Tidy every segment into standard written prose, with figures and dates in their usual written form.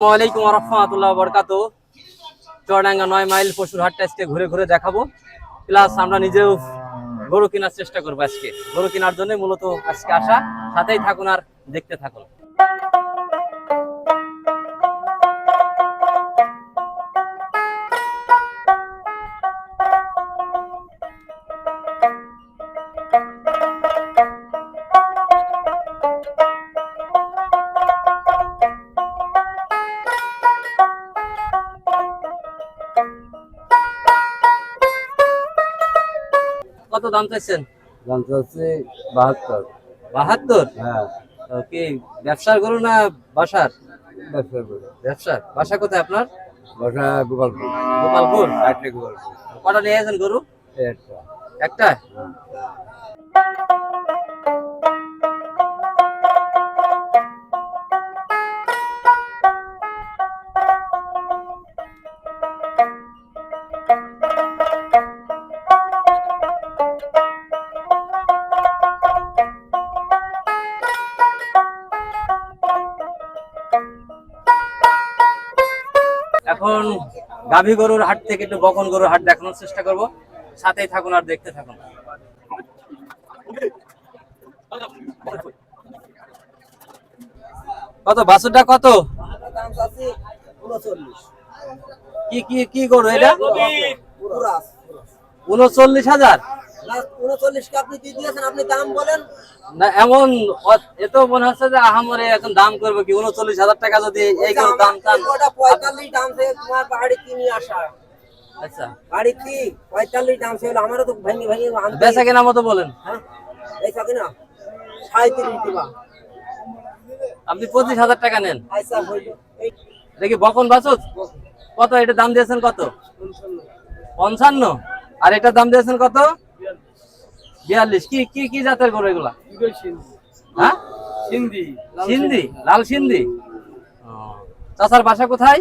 আসসালামু আলাইকুম রাহমাতুল্লাহি ওয়া বারাকাতুহু। চুয়াডাঙ্গা 9 মাইল পশুর হাটটা আজকে ঘুরে ঘুরে দেখাবো, প্লাস আমরা নিজেও গরু কেনার চেষ্টা করবো। আজকে গরু কেনার জন্য মূলত আজকে আসা, সাথেই থাকুন আর দেখতে থাকুন। কত দাম চাইছেন? দাম চাচ্ছে 72। 72? হ্যাঁ, তো কি ব্যবসার গরু না বাসার? ব্যবসা করে। ব্যবসার। বাসা কোথায় আপনার? বাসা গোপালপুর। গোপালপুর। আটলে গোপালপুর। কটা নিয়ে আসেন গরু? এই একটা। একটা? এখন গাভী গরুর হাট থেকে একটু বকন গরুর হাট দেখানোর চেষ্টা করব, সাথেই থাকুন আর দেখতে থাকুন। কত বাছুরটা কত? দাম চাচ্ছি 39। কি কি কি গরু এটা? পুরাস 39,000? না, 39 কে আপনি কি দিয়েছেন? আপনি দাম বলেন। না এমন এত মনে হচ্ছে যে আহামরে এখন দাম করবো কি? 39,000 টাকা যদি এই গরুর দাম চান। ওটা 45 দাম থেকে তোমার বাড়ি কিনে আসা। আচ্ছা, বাড়ি কি 45 দাম ছিল, আমারও তো ভেঙে ভেঙে আনতে। বেচা কেনার মতো বলেন। হ্যাঁ, এই থাকে না 37 দিবা। আপনি 25,000 টাকা নেন। আচ্ছা হইল। এই দেখি বকন বাছুর কত? এটা দাম দিয়েছেন কত? 55। আর এটার দাম দিয়েছেন কত? 42। কি কি কি জাতের গরু এগুলা? হ্যাঁ, সিন্ধি সিন্ধি, লাল সিন্ধি। চাচার বাসা কোথায়?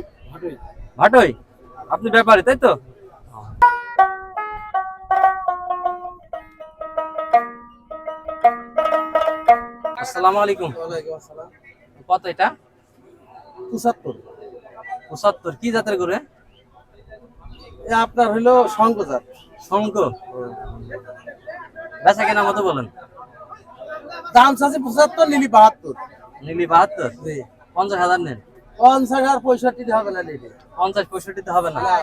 ভাটই। আপনি ব্যাপারী তাই তো? আসসালামু আলাইকুম। ওয়ালাইকুম আসসালাম। কত এটা? 75। 75। কি জাতের গরু? এ আপনার হলো শঙ্কজাত। শঙ্খ। বেচা কেনার মতো বলেন। দাম চাচ্ছি 75, নিলি 72। নিলি 72? জি। 50,000 নেন। 50 আর 65 হবে না নিলি। 50-65 হবে না? না,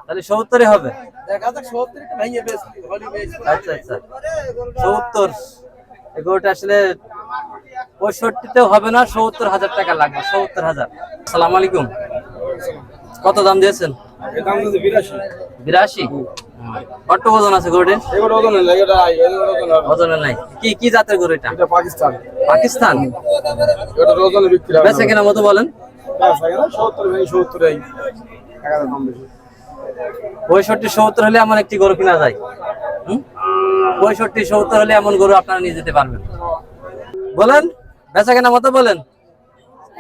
তাহলে 70 হবে। দেখা যাক 70 টা ভেঙে বেশ হলি বেশ। আচ্ছা আচ্ছা, 70। এই গরুটা আসলে 65-তেও হবে না, 70,000 টাকা লাগবে। 70,000। আসসালামু আলাইকুম। কত দাম দিয়েছেন? এর দাম হচ্ছে 82। 82? কত ওজন আছে গরুটির? এগুলো ওজন নেই, এটা ওজন হবে। ওজনে নাই। কি কি জাতের গরু এটা? এটা পাকিস্তান। পাকিস্তান? এটা ওজনে বিক্রি হবে। বেচা কেনার মতো বলেন। 70 ভেঙে 70 এই। টাকা দাম বেশি। 65-70 হলে এমন একটি গরু কিনা যায়। 65-70 হলে এমন গরু আপনারা নিয়ে যেতে পারবেন। বলেন, বেচা কেনার মতো বলেন।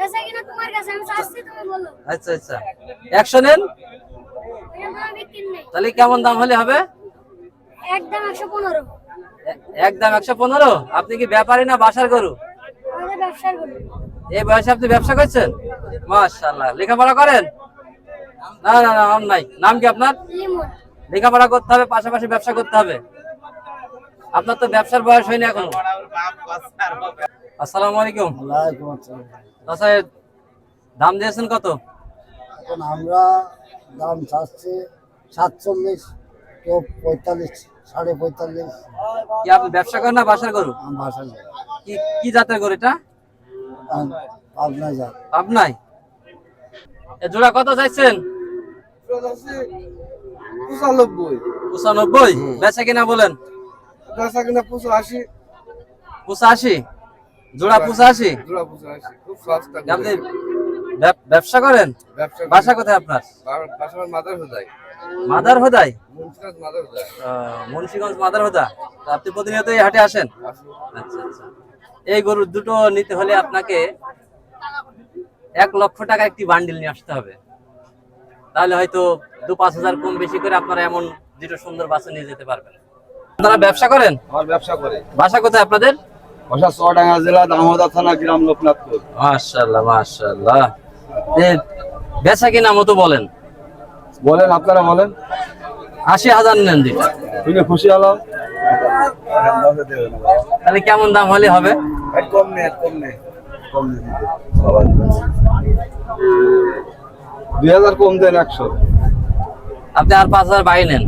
ऐसा कि ना तुम्हारे का संग सास से तुम्हें बोलो আচ্ছা আচ্ছা, 100 নেন। ये तुम्हारा बिक्री नहीं তাহলে কেমন দাম হলে হবে? एकदम 115 একদম 115? আপনি কি ব্যাপারী না বাসার গরু? আমাদের ব্যবসার বলো এই বয়সে আপনি ব্যবসা করছেন? মাশাআল্লাহ। লেখাপড়া করেন? না না না, নাম নাই। নাম কি আপনার? লিমন লেখাপড়া করতে হবে, পাশাপাশি ব্যবসা করতে হবে। আপনার তো ব্যবসার বয়স হয়নি এখনো। আসসালামু আলাইকুম। ওয়ালাইকুম আসসালাম। আচ্ছা, দাম দিয়েছেন কত? এখন আমরা দাম চাচ্ছি 47, কেউ 45, 45.5। কি আপনি ব্যবসা করেন না বাসার গরু? ভাষা কি কি জাতের গরু এটা? পাবনা যাক। আপনাই এ জোড়া কত চাইছেন? 95। 95? বেচা কিনা বলেন। বেচা কিনা 85। 85? জোড়া 85? জোড়া 85। খুব সস্তা। আপনি ব্যবসা করেন? ব্যবসা বাসা কোথায় আপনার? বাসার মাদার হদাই। মাদার হোদাই? মুন্সিগঞ্জ মাদার হদাই। মুন্সিগঞ্জ মাদার হোদা। তো আপনি প্রতিনিয়ত এই হাটে আসেন? আচ্ছা আচ্ছা। এই গরু দুটো নিতে হলে আপনাকে 1 লক্ষ টাকা একটি বান্ডিল নিয়ে আসতে হবে। তাহলে হয়তো 2-5 হাজার কম বেশি করে আপনারা এমন দুটো সুন্দর বাচ্চা নিয়ে যেতে পারবেন। আপনারা ব্যবসা করেন? আমার ব্যবসা করে। বাসা কোথায় আপনাদের? ভাষা চুয়াডাঙ্গা জেলা দামোদর থানা, গ্রাম লোকনাথপুর। মাশাআল্লাহ মাশাআল্লাহ। বেচা কিনা মতো বলেন, বলেন, আপনারা বলেন। 80,000 নেন দিটা, শুনে খুশি হলাম। তাহলে কেমন দাম হলে হবে? কম নেই, কম নেই, কম নেই। 2000 কম দেন, 100। আপনি আর 5,000 বাড়ি নেন।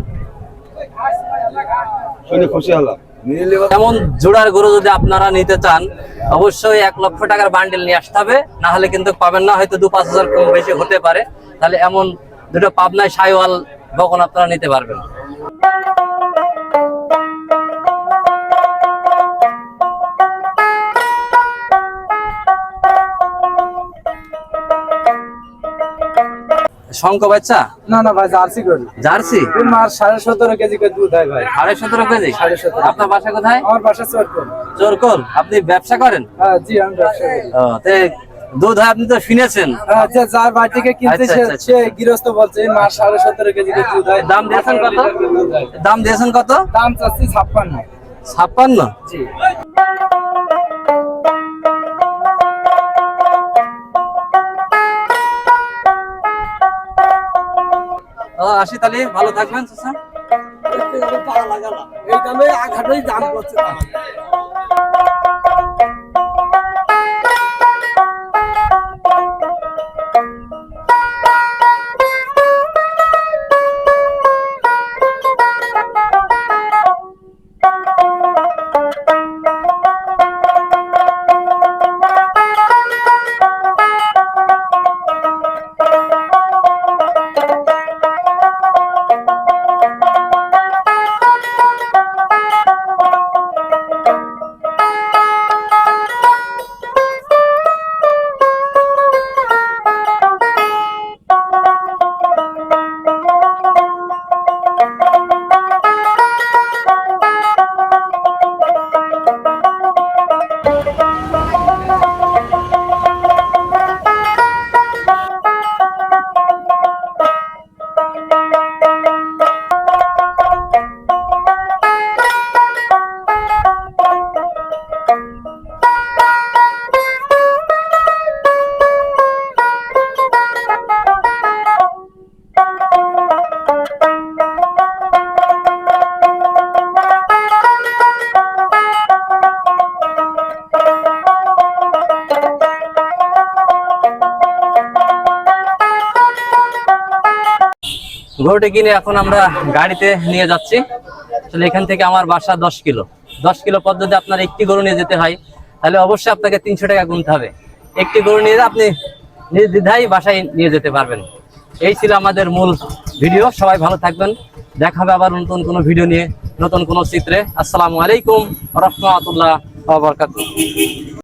শুনে খুশি হলাম। এমন জোড়ার গরু যদি আপনারা নিতে চান, অবশ্যই 1 লক্ষ টাকার বান্ডেল নিয়ে আসতে হবে, না হলে কিন্তু পাবেন না। হয়তো 2-5 হাজার কম বেশি হতে পারে। তাহলে এমন দুটো পাবনায় সাইওয়াল বকন আপনারা নিতে পারবেন। শঙ্খ বাচ্চা? না না ভাই, জার্সি করি। জার্সি? মাস 17.5 কেজি করে দুধ হয় ভাই। 17.5 কেজি? 17.5। আপনার বাসা কোথায়? আমার বাসা চরকল। চোরকল? আপনি ব্যবসা করেন? হ্যাঁ জি, আমি ব্যবসা করি। তে দুধ হয় আপনি তো শুনেছেন। আচ্ছা, যার বাড়ি থেকে কিনতে আচ্ছা, আচ্ছা, সে গৃহস্থ বলছে এই মাস 17.5 কেজি করে দুধ হয়। দাম দিয়েছেন কত? দাম দিয়েছেন কত? দাম চাচ্ছি 56। 56? জি। আসি তাহলে, ভালো থাকবেন চাচা। এই দামে আঘাতেই দাম করছে। গরুটি কিনে এখন আমরা গাড়িতে নিয়ে যাচ্ছি। আসলে এখান থেকে আমার বাসা 10 কিলো। 10 কিলো পথ যদি আপনার একটি গরু নিয়ে যেতে হয়, তাহলে অবশ্যই আপনাকে 300 টাকা গুনতে হবে। একটি গরু নিয়ে আপনি নির্দ্বিধায় বাসায় নিয়ে যেতে পারবেন। এই ছিল আমাদের মূল ভিডিও। সবাই ভালো থাকবেন। দেখা হবে আবার নতুন কোনো ভিডিও নিয়ে, নতুন কোনো চিত্রে। আসসালামু আলাইকুম ওয়া রাহমাতুল্লাহি ওয়া বারাকাতুহু।